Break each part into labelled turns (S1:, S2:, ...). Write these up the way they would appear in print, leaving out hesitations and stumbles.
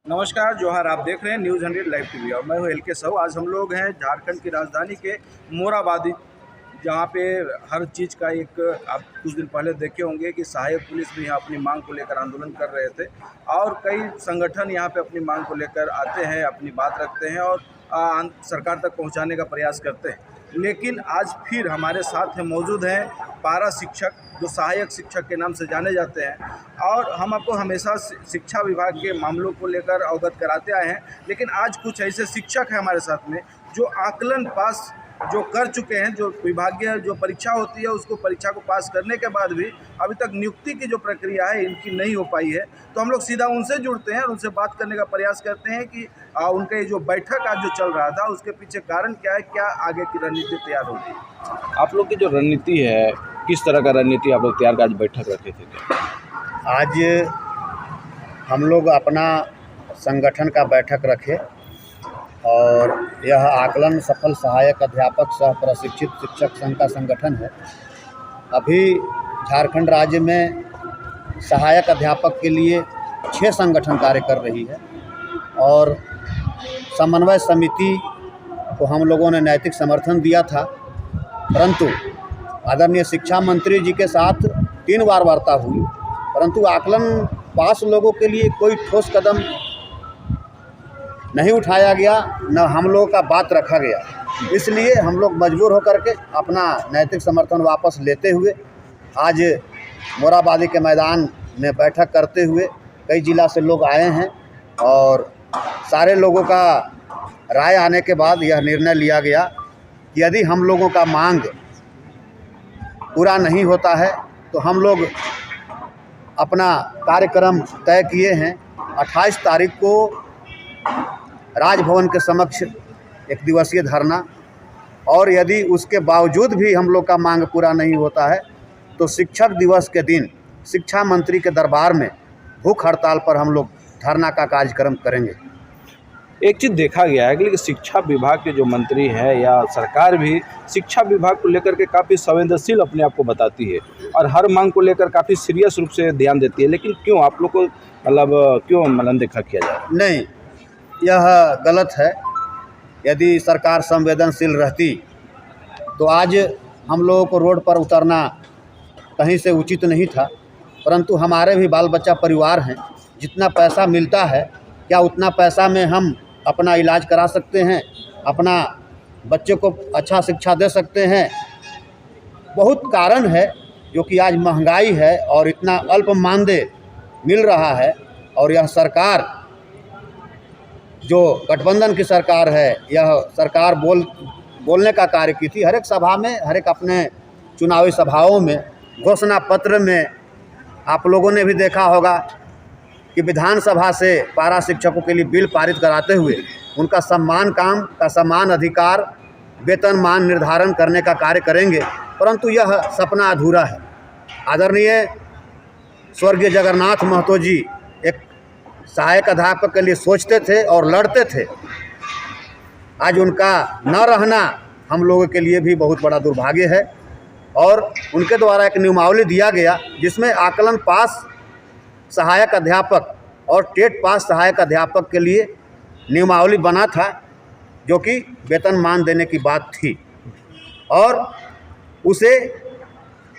S1: नमस्कार जोहार। आप देख रहे हैं न्यूज़ 100 लाइव टीवी और मैं हूं एल.के. साहू। आज हम लोग हैं झारखंड की राजधानी के मोराबादी, जहां पे हर चीज़ का एक आप कुछ दिन पहले देखे होंगे कि सहायक पुलिस भी यहाँ अपनी मांग को लेकर आंदोलन कर रहे थे और कई संगठन यहाँ पे अपनी मांग को लेकर आते हैं, अपनी बात रखते हैं और सरकार तक पहुँचाने का प्रयास करते हैं। लेकिन आज फिर हमारे साथ हैं, मौजूद हैं पारा शिक्षक, जो सहायक शिक्षक के नाम से जाने जाते हैं और हम आपको हमेशा शिक्षा विभाग के मामलों को लेकर अवगत कराते आए हैं। लेकिन आज कुछ ऐसे शिक्षक हैं हमारे साथ में जो आकलन पास जो कर चुके हैं, जो विभागीय जो परीक्षा होती है उसको परीक्षा को पास करने के बाद भी अभी तक नियुक्ति की जो प्रक्रिया है इनकी नहीं हो पाई है। तो हम लोग सीधा उनसे जुड़ते हैं और उनसे बात करने का प्रयास करते हैं कि उनका ये जो बैठक आज जो चल रहा था उसके पीछे कारण क्या है, क्या आगे की रणनीति तैयार होगी।
S2: आप लोग की जो रणनीति है, किस तरह का रणनीति आप लोग तैयार कर आज बैठक रखे थे?
S3: आज हम लोग अपना संगठन का बैठक रखे और यह आकलन सफल सहायक अध्यापक सह प्रशिक्षित शिक्षक संघ का संगठन है। अभी झारखंड राज्य में सहायक अध्यापक के लिए 6 संगठन कार्य कर रही है और समन्वय समिति को हम लोगों ने नैतिक समर्थन दिया था, परंतु आदरणीय शिक्षा मंत्री जी के साथ 3 बार वार्ता हुई, परंतु आकलन पास लोगों के लिए कोई ठोस कदम नहीं उठाया गया, न हम लोगों का बात रखा गया। इसलिए हम लोग मजबूर होकर के अपना नैतिक समर्थन वापस लेते हुए आज मोराबादी के मैदान में बैठक करते हुए कई जिला से लोग आए हैं और सारे लोगों का राय आने के बाद यह निर्णय लिया गया कि यदि हम लोगों का मांग पूरा नहीं होता है तो हम लोग अपना कार्यक्रम तय किए हैं। 28 तारीख को राजभवन के समक्ष 1 दिवसीय धरना, और यदि उसके बावजूद भी हम लोग का मांग पूरा नहीं होता है तो शिक्षक दिवस के दिन शिक्षा मंत्री के दरबार में भूख हड़ताल पर हम लोग धरना का कार्यक्रम करेंगे।
S2: एक चीज़ देखा गया है कि शिक्षा विभाग के जो मंत्री हैं या सरकार भी शिक्षा विभाग को लेकर के काफ़ी संवेदनशील अपने आप को बताती है और हर मांग को लेकर काफ़ी सीरियस रूप से ध्यान देती है, लेकिन क्यों आप लोग को क्यों देखा किया जाए?
S3: नहीं, यह गलत है। यदि सरकार संवेदनशील रहती तो आज हम लोगों को रोड पर उतरना कहीं से उचित नहीं था, परंतु हमारे भी बाल बच्चा परिवार हैं। जितना पैसा मिलता है क्या उतना पैसा में हम अपना इलाज करा सकते हैं, अपना बच्चे को अच्छा शिक्षा दे सकते हैं? बहुत कारण है जो कि आज महंगाई है और इतना अल्प मानदेय मिल रहा है। और यह सरकार जो गठबंधन की सरकार है, यह सरकार बोलने का कार्य की थी। हर एक सभा में, हर एक अपने चुनावी सभाओं में, घोषणा पत्र में आप लोगों ने भी देखा होगा कि विधानसभा से पारा शिक्षकों के लिए बिल पारित कराते हुए उनका सम्मान काम का समान अधिकार, वेतनमान निर्धारण करने का कार्य करेंगे, परंतु यह सपना अधूरा है। आदरणीय स्वर्गीय जगन्नाथ महतो जी एक सहायक अध्यापक के लिए सोचते थे और लड़ते थे। आज उनका न रहना हम लोगों के लिए भी बहुत बड़ा दुर्भाग्य है और उनके द्वारा एक नियमावली दिया गया जिसमें आकलन पास सहायक अध्यापक और टेट पास सहायक अध्यापक के लिए नियमावली बना था, जो कि वेतनमान देने की बात थी और उसे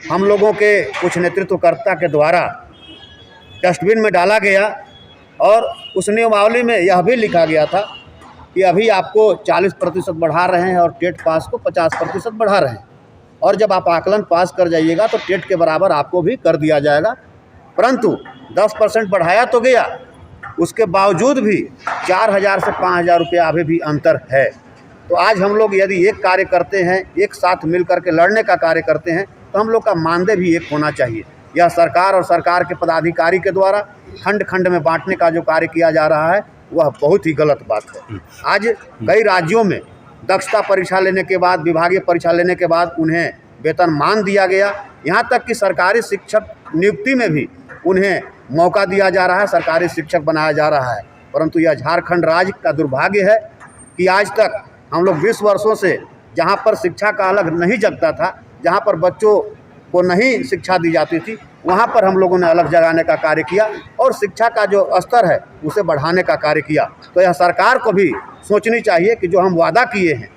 S3: हम लोगों के कुछ नेतृत्वकर्ता के द्वारा डस्टबिन में डाला गया और उस नियमावली में यह भी लिखा गया था कि अभी आपको 40% बढ़ा रहे हैं और टेट पास को 50% बढ़ा रहे हैं, और जब आप आकलन पास कर जाइएगा तो टेट के बराबर आपको भी कर दिया जाएगा। परंतु 10% बढ़ाया तो गया, उसके बावजूद भी 4,000 से 5,000 रुपया अभी भी अंतर है। तो आज हम लोग यदि एक कार्य करते हैं, एक साथ मिल करके लड़ने का कार्य करते हैं, तो हम लोग का मानदेय भी एक होना चाहिए। यह सरकार और सरकार के पदाधिकारी के द्वारा खंड खंड में बांटने का जो कार्य किया जा रहा है वह बहुत ही गलत बात है। आज कई राज्यों में दक्षता परीक्षा लेने के बाद, विभागीय परीक्षा लेने के बाद उन्हें वेतनमान दिया गया। यहाँ तक कि सरकारी शिक्षक नियुक्ति में भी उन्हें मौका दिया जा रहा है, सरकारी शिक्षक बनाया जा रहा है। परंतु यह झारखंड राज्य का दुर्भाग्य है कि आज तक हम लोग 20 वर्षों से जहाँ पर शिक्षा का अलग नहीं जगता था, जहाँ पर बच्चों को नहीं शिक्षा दी जाती थी, वहाँ पर हम लोगों ने अलग जगाने का कार्य किया और शिक्षा का जो स्तर है उसे बढ़ाने का कार्य किया। तो यह सरकार को भी सोचनी चाहिए कि जो हम वादा किए हैं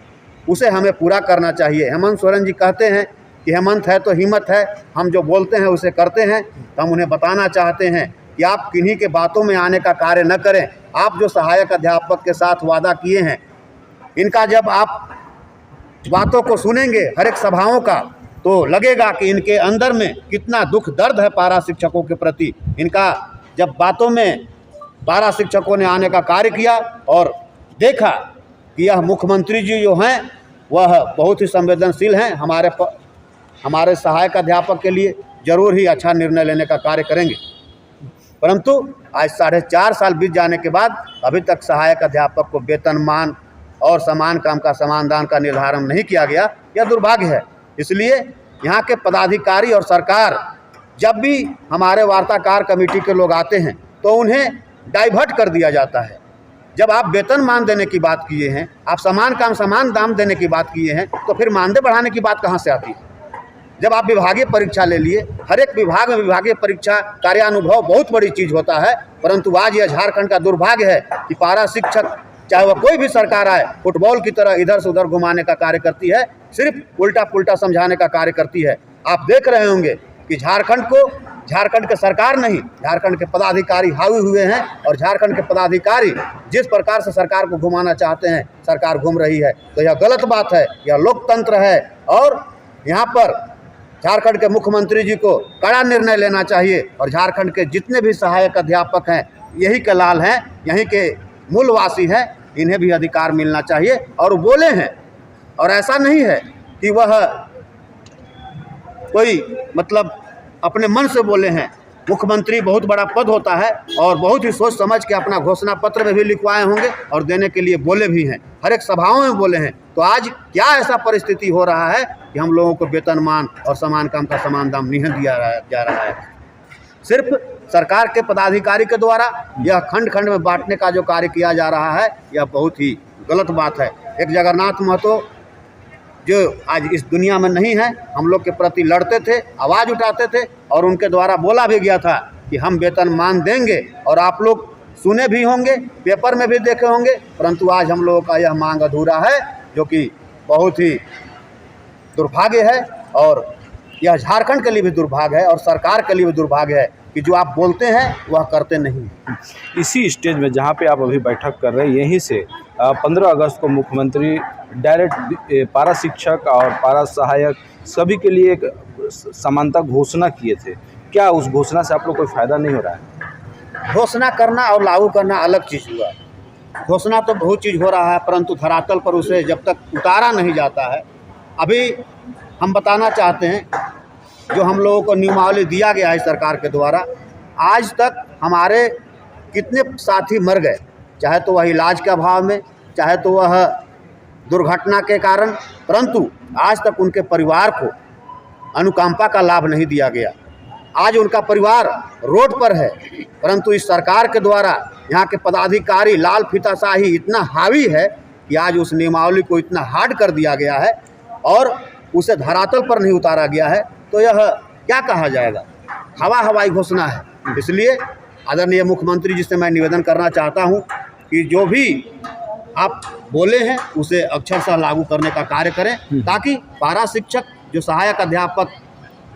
S3: उसे हमें पूरा करना चाहिए। हेमंत सोरेन जी कहते हैं कि हेमंत है तो हिम्मत है, हम जो बोलते हैं उसे करते हैं। तो हम उन्हें बताना चाहते हैं कि आप किन्हीं के बातों में आने का कार्य न करें। आप जो सहायक अध्यापक के साथ वादा किए हैं, इनका जब आप बातों को सुनेंगे हर एक सभाओं का, तो लगेगा कि इनके अंदर में कितना दुख दर्द है पारा शिक्षकों के प्रति। इनका जब बातों में पारा शिक्षकों ने आने का कार्य किया और देखा कि यह मुख्यमंत्री जी जो हैं वह बहुत ही संवेदनशील हैं, हमारे सहायक अध्यापक के लिए जरूर ही अच्छा निर्णय लेने का कार्य करेंगे। परंतु आज 4.5 साल बीत जाने के बाद अभी तक सहायक अध्यापक को वेतनमान और समान काम का समान दान का निर्धारण नहीं किया गया, यह दुर्भाग्य है। इसलिए यहाँ के पदाधिकारी और सरकार जब भी हमारे वार्ताकार कमेटी के लोग आते हैं तो उन्हें डाइवर्ट कर दिया जाता है। जब आप वेतनमान देने की बात किए हैं, आप समान काम समान दाम देने की बात किए हैं, तो फिर मानदेय बढ़ाने की बात कहाँ से आती है? जब आप विभागीय परीक्षा ले लिए, हर एक विभाग में विभागीय परीक्षा कार्यानुभव बहुत बड़ी चीज़ होता है, परंतु आज यह झारखंड का दुर्भाग्य है कि पारा शिक्षक चाहे वह कोई भी सरकार आए, फुटबॉल की तरह इधर से उधर घुमाने का कार्य करती है, सिर्फ उल्टा पुल्टा समझाने का कार्य करती है। आप देख रहे होंगे कि झारखंड के सरकार नहीं, झारखंड के पदाधिकारी हावी हुए हैं और झारखंड के पदाधिकारी जिस प्रकार से सरकार को घुमाना चाहते हैं, सरकार घूम रही है। तो यह गलत बात है, यह लोकतंत्र है और यहाँ पर झारखंड के मुख्यमंत्री जी को कड़ा निर्णय लेना चाहिए और झारखंड के जितने भी सहायक अध्यापक हैं, यही के लाल हैं, यहीं के मूलवासी हैं, इन्हें भी अधिकार मिलना चाहिए। और बोले हैं, और ऐसा नहीं है कि वह कोई मतलब अपने मन से बोले हैं। मुख्यमंत्री बहुत बड़ा पद होता है और बहुत ही सोच समझ के अपना घोषणा पत्र में भी लिखवाए होंगे और देने के लिए बोले भी हैं, हर एक सभाओं में बोले हैं। तो आज क्या ऐसा परिस्थिति हो रहा है कि हम लोगों को वेतनमान और समान काम का समान दाम नहीं दिया जा रहा है? सिर्फ सरकार के पदाधिकारी के द्वारा यह खंड खंड में बांटने का जो कार्य किया जा रहा है, यह बहुत ही गलत बात है। एक जगन्नाथ महतो जो आज इस दुनिया में नहीं है, हम लोग के प्रति लड़ते थे, आवाज़ उठाते थे और उनके द्वारा बोला भी गया था कि हम वेतनमान देंगे और आप लोग सुने भी होंगे, पेपर में भी देखे होंगे। परंतु आज हम लोगों का यह मांग अधूरा है, जो कि बहुत ही दुर्भाग्य है और यह झारखंड के लिए भी दुर्भाग्य है और सरकार के लिए भी दुर्भाग्य है कि जो आप बोलते हैं वह करते नहीं।
S2: इसी स्टेज में जहाँ पे आप अभी बैठक कर रहे हैं, यहीं से 15 अगस्त को मुख्यमंत्री डायरेक्ट पारा शिक्षक और पारा सहायक सभी के लिए एक समानता घोषणा किए थे। क्या उस घोषणा से आप लोग कोई फ़ायदा नहीं हो रहा है?
S3: घोषणा करना और लागू करना अलग चीज़ हुआ। घोषणा तो बहुत चीज़ हो रहा है, परंतु धरातल पर उसे जब तक उतारा नहीं जाता है। अभी हम बताना चाहते हैं, जो हम लोगों को नियमावली दिया गया है सरकार के द्वारा, आज तक हमारे कितने साथी मर गए, चाहे तो वह इलाज के अभाव में, चाहे तो वह दुर्घटना के कारण, परंतु आज तक उनके परिवार को अनुकंपा का लाभ नहीं दिया गया। आज उनका परिवार रोड पर है, परंतु इस सरकार के द्वारा यहाँ के पदाधिकारी लाल फीताशाही इतना हावी है कि आज उस नियमावली को इतना हार्ड कर दिया गया है और उसे धरातल पर नहीं उतारा गया है। तो यह क्या कहा जाएगा? हवाई घोषणा है। इसलिए आदरणीय मुख्यमंत्री जी से मैं निवेदन करना चाहता हूं कि जो भी आप बोले हैं उसे अक्षरशः लागू करने का कार्य करें, ताकि पारा शिक्षक जो सहायक अध्यापक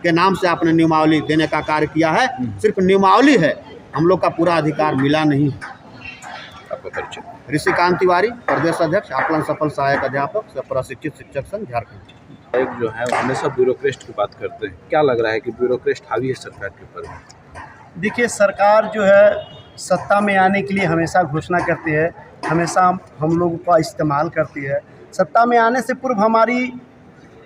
S3: के नाम से आपने नियमावली देने का कार्य किया है, सिर्फ नियमावली है, हम लोग का पूरा अधिकार मिला नहीं।
S2: आपका परिचय?
S3: ऋषिकांत तिवारी, प्रदेश अध्यक्ष आकलन सफल सहायक अध्यापक प्रशिक्षित शिक्षक संघ झारखंड।
S2: एक जो है हमेशा ब्यूरोक्रेस्ट की बात करते हैं, क्या लग रहा है कि ब्यूरोक्रेस्ट हावी है सरकार के ऊपर?
S4: देखिए, सरकार जो है सत्ता में आने के लिए हमेशा घोषणा करती है, हमेशा हम लोगों का इस्तेमाल करती है। सत्ता में आने से पूर्व हमारी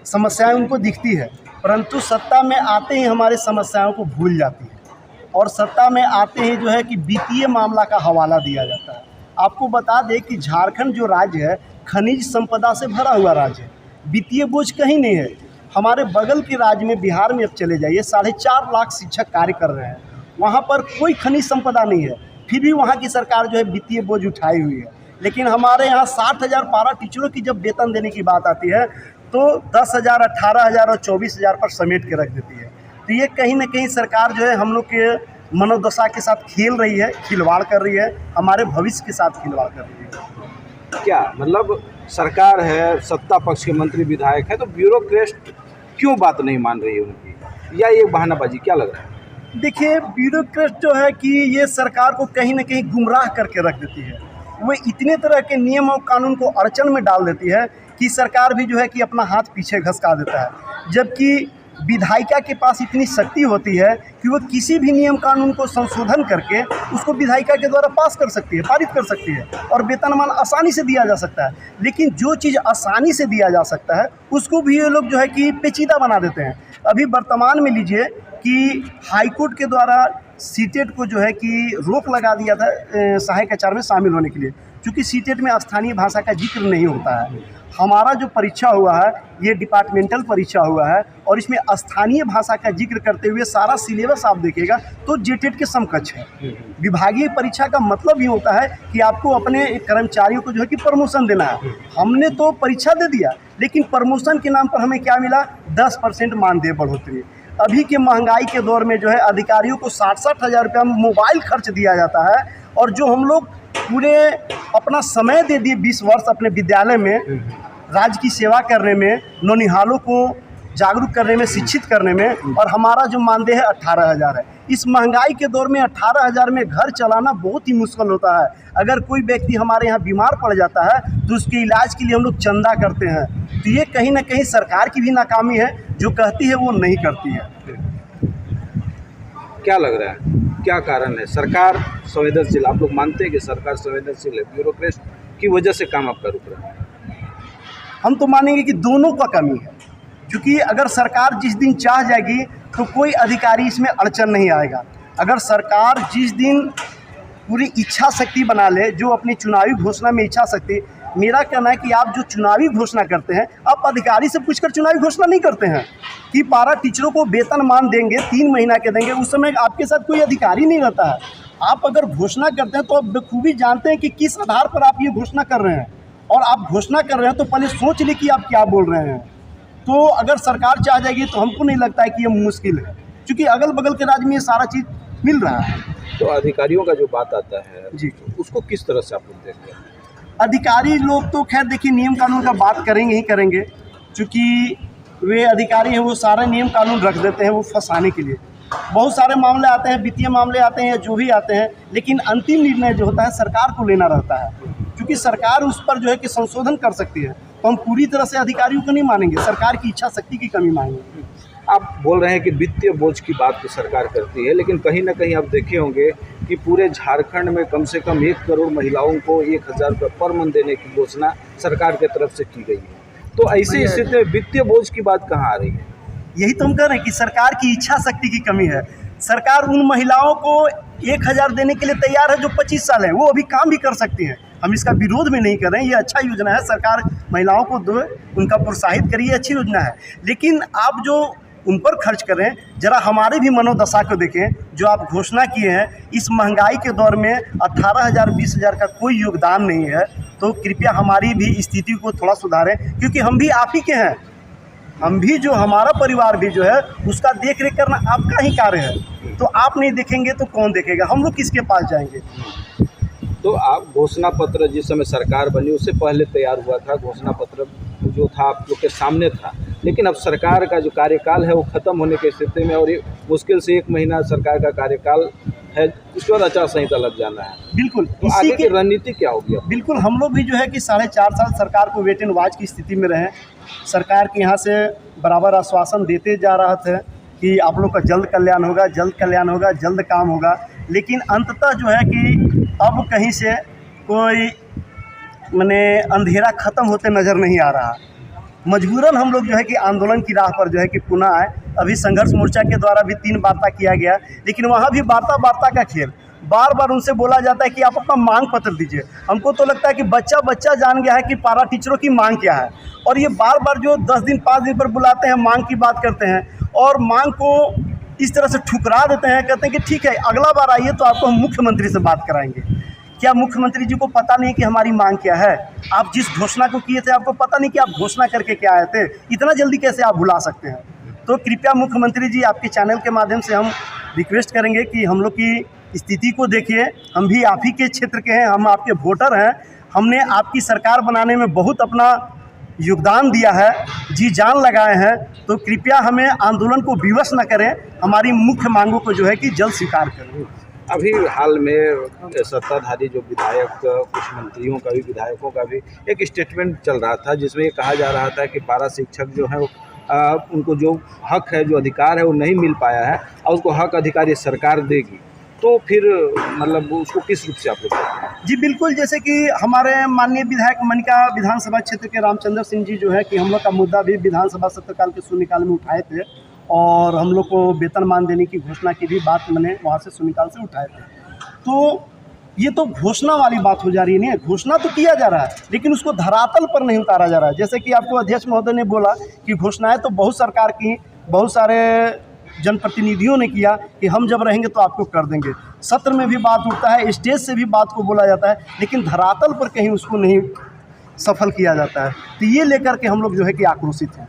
S4: समस्याएं उनको दिखती है, परंतु सत्ता में आते ही हमारी समस्याओं को भूल जाती है और सत्ता में आते ही जो है कि वित्तीय मामला का हवाला दिया जाता है। आपको बता दें कि झारखंड जो राज्य है, खनिज संपदा से भरा हुआ राज्य है, वित्तीय बोझ कहीं नहीं है। हमारे बगल के राज्य में बिहार में अब चले जाइए, 4.5 लाख शिक्षक कार्य कर रहे हैं, वहाँ पर कोई खनिज संपदा नहीं है, फिर भी वहाँ की सरकार जो है वित्तीय बोझ उठाई हुई है। लेकिन हमारे यहाँ 60,000 पारा टीचरों की जब वेतन देने की बात आती है तो 10,000, 18,000 और 24,000 पर समेट के रख देती है। तो ये कहीं ना कहीं सरकार जो है हम लोग के मनोदशा के साथ खेल रही है, खिलवाड़ कर रही है, हमारे भविष्य के साथ खिलवाड़ कर रही है।
S2: क्या मतलब सरकार है, सत्ता पक्ष के मंत्री विधायक हैं, तो ब्यूरोक्रेट क्यों बात नहीं मान रही है उनकी, या ये बहानाबाजी, क्या लग रहा है?
S4: देखिए, ब्यूरोक्रेट जो है कि ये सरकार को कहीं ना कहीं गुमराह करके रख देती है। वो इतने तरह के नियम और कानून को अड़चन में डाल देती है कि सरकार भी जो है कि अपना हाथ पीछे घसका देता है। जबकि विधायिका के पास इतनी शक्ति होती है कि वो किसी भी नियम कानून को संशोधन करके उसको विधायिका के द्वारा पास कर सकती है, पारित कर सकती है, और वेतनमान आसानी से दिया जा सकता है। लेकिन जो चीज़ आसानी से दिया जा सकता है उसको भी ये लोग जो है कि पेचीदा बना देते हैं। अभी वर्तमान में लीजिए कि हाईकोर्ट के द्वारा सीटेट को जो है कि रोक लगा दिया था सहायक आचार्य में शामिल होने के लिए, क्योंकि सीटेट में स्थानीय भाषा का जिक्र नहीं होता है। हमारा जो परीक्षा हुआ है ये डिपार्टमेंटल परीक्षा हुआ है, और इसमें स्थानीय भाषा का जिक्र करते हुए सारा सिलेबस आप देखिएगा तो जेटेट के समकक्ष है। विभागीय परीक्षा का मतलब ही होता है कि आपको अपने कर्मचारियों को जो है कि प्रमोशन देना है। हमने तो परीक्षा दे दिया, लेकिन प्रमोशन के नाम पर हमें क्या मिला? 10% मानदेय बढ़ोतरी। अभी के महंगाई के दौर में जो है अधिकारियों को 60-60 हज़ार रुपया मोबाइल खर्च दिया जाता है, और जो हम लोग पूरे अपना समय दे दिए 20 वर्ष अपने विद्यालय में राज्य की सेवा करने में, नौनिहालों को जागरूक करने में, शिक्षित करने में, और हमारा जो मानदेय है 18,000 है। इस महंगाई के दौर में 18,000 में घर चलाना बहुत ही मुश्किल होता है। अगर कोई व्यक्ति हमारे यहाँ बीमार पड़ जाता है तो उसके इलाज के लिए हम लोग चंदा करते हैं। तो ये कहीं ना कहीं सरकार की भी नाकामी है, जो कहती है वो नहीं करती है।
S2: क्या लग रहा है, क्या कारण है? सरकार संवेदनशील, आप लोग मानते हैं कि सरकार संवेदनशील है, ब्यूरोक्रेट की वजह से काम आपका रुक रहा है?
S4: हम तो मानेंगे कि दोनों का कमी है, क्योंकि अगर सरकार जिस दिन चाह जाएगी तो कोई अधिकारी इसमें अड़चन नहीं आएगा। अगर सरकार जिस दिन पूरी इच्छा शक्ति बना ले, जो अपनी चुनावी घोषणा में इच्छा शक्ति, मेरा कहना है कि आप जो चुनावी घोषणा करते हैं, आप अधिकारी से पूछकर चुनावी घोषणा नहीं करते हैं कि पारा टीचरों को वेतनमान देंगे, 3 महीना के देंगे। उस समय आपके साथ कोई अधिकारी नहीं रहता है। आप अगर घोषणा करते हैं तो आप बखूबी जानते हैं कि किस आधार पर आप ये घोषणा कर रहे हैं, और आप घोषणा कर रहे हैं तो पहले सोच लें कि आप क्या बोल रहे हैं। तो अगर सरकार चाह जाएगी तो हमको नहीं लगता है कि ये मुश्किल है, क्योंकि अगल बगल के राज्य में ये सारा चीज़ मिल रहा है।
S2: तो अधिकारियों का जो बात आता है
S4: जी,
S2: उसको किस तरह से आप लोग देखते हैं?
S4: अधिकारी लोग तो खैर देखिए नियम कानून का बात करेंगे ही करेंगे, क्योंकि वे अधिकारी हैं, वो सारे नियम कानून रख देते हैं वो फंसाने के लिए। बहुत सारे मामले आते हैं, वित्तीय मामले आते हैं या जो भी आते हैं, लेकिन अंतिम निर्णय जो होता है सरकार को लेना रहता है, क्योंकि सरकार उस पर जो है कि संशोधन कर सकती है। तो हम पूरी तरह से अधिकारियों को नहीं मानेंगे, सरकार की इच्छा शक्ति की कमी मानेंगे।
S2: आप बोल रहे हैं कि वित्तीय बोझ की बात तो सरकार करती है, लेकिन कहीं ना कहीं आप देखे होंगे कि पूरे झारखंड में कम से कम 1 करोड़ महिलाओं को 1,000 रुपये पर मंथ देने की घोषणा सरकार की तरफ से की गई है। तो ऐसी स्थिति में वित्तीय बोझ की बात कहाँ आ रही है?
S4: यही तो हम कह रहे हैं कि सरकार की इच्छा शक्ति की कमी है। सरकार उन महिलाओं को 1,000 देने के लिए तैयार है जो 25 साल है, वो अभी काम भी कर सकती हैं। हम इसका विरोध में नहीं कर रहे हैं, ये अच्छा योजना है, सरकार महिलाओं को दो, उनका प्रोत्साहित करिए, अच्छी योजना है। लेकिन आप जो उन पर खर्च कर रहे हैं, जरा हमारे भी मनोदशा को देखें। जो आप घोषणा किए हैं, इस महंगाई के दौर में 18,000 20,000 का कोई योगदान नहीं है, तो कृपया हमारी भी स्थिति को थोड़ा सुधारें, क्योंकि हम भी आप ही के हैं। हम भी जो हमारा परिवार भी जो है उसका देख रेख करना आपका ही कार्य है। तो आप नहीं देखेंगे तो कौन देखेगा? हम लोग किसके पास जाएंगे?
S2: तो आप घोषणा पत्र जिस समय सरकार बनी उससे पहले तैयार हुआ था, घोषणा पत्र जो था आप लोग के सामने था, लेकिन अब सरकार का जो कार्यकाल है वो ख़त्म होने की स्थिति में, और ये मुश्किल से 1 महीना सरकार का कार्यकाल है, उसके बाद आचार संहिता लग जाना है।
S4: बिल्कुल,
S2: तो आगे की रणनीति क्या होगी?
S4: बिल्कुल, हम लोग भी जो है कि 4.5 साल सरकार को वेट एंड वॉच की स्थिति में रहे। सरकार के यहाँ से बराबर आश्वासन देते जा रहा था कि आप लोग का जल्द कल्याण होगा, जल्द कल्याण होगा, जल्द काम होगा, लेकिन अंततः जो है कि अब कहीं से कोई माने अंधेरा ख़त्म होते नज़र नहीं आ रहा। मजबूरन हम लोग जो है कि आंदोलन की राह पर जो है कि पुनः आए। अभी संघर्ष मोर्चा के द्वारा भी 3 वार्ता किया गया, लेकिन वहाँ भी वार्ता का खेल। बार बार उनसे बोला जाता है कि आप अपना मांग पत्र दीजिए। हमको तो लगता है कि बच्चा जान गया है कि पारा टीचरों की मांग क्या है, और ये बार बार जो 10 दिन 5 दिन पर बुलाते हैं, मांग की बात करते हैं और मांग को इस तरह से ठुकरा देते हैं। कहते हैं कि ठीक है, अगला बार आइए तो आपको हम मुख्यमंत्री से बात कराएंगे। क्या मुख्यमंत्री जी को पता नहीं कि हमारी मांग क्या है? आप जिस घोषणा को किए थे आपको पता नहीं कि आप घोषणा करके क्या आए थे? इतना जल्दी कैसे आप भुला सकते हैं? तो कृपया मुख्यमंत्री जी आपके चैनल के माध्यम से हम रिक्वेस्ट करेंगे कि हम लोग की स्थिति को देखिए। हम भी आप ही के क्षेत्र के हैं, हम आपके वोटर हैं, हमने आपकी सरकार बनाने में बहुत अपना योगदान दिया है, जी जान लगाए हैं। तो कृपया हमें आंदोलन को विवश न करें, हमारी मुख्य मांगों को जो है कि जल्द स्वीकार करें।
S2: अभी हाल में सत्ताधारी जो विधायक, कुछ मंत्रियों का भी, विधायकों का भी एक स्टेटमेंट चल रहा था जिसमें ये कहा जा रहा था कि पारा शिक्षक जो है वो उनको जो हक है, जो अधिकार है वो नहीं मिल पाया है और उसको हक अधिकार ये सरकार देगी। तो फिर मतलब उसको किस रूप से आप लोग देखते हैं?
S4: जी बिल्कुल, जैसे कि हमारे माननीय विधायक मनिका विधानसभा क्षेत्र के रामचंद्र सिंह जी जो है कि हम लोग का मुद्दा भी विधानसभा सत्रकाल के शून्यकाल में उठाए थे और हम लोग को वेतनमान देने की घोषणा की भी बात मैंने वहाँ से शून्यकाल से उठाए थे। तो ये तो घोषणा वाली बात हो जा रही है, नहीं घोषणा तो किया जा रहा है लेकिन उसको धरातल पर नहीं उतारा जा रहा है। जैसे कि आपको अध्यक्ष महोदय ने बोला कि घोषणाएं तो बहुत सरकार की, बहुत सारे जनप्रतिनिधियों ने किया कि हम जब रहेंगे तो आपको कर देंगे, सत्र में भी बात उठता है, स्टेज से भी बात को बोला जाता है, लेकिन धरातल पर कहीं उसको नहीं सफल किया जाता है। तो ये लेकर के हम लोग जो है कि आक्रोशित हैं।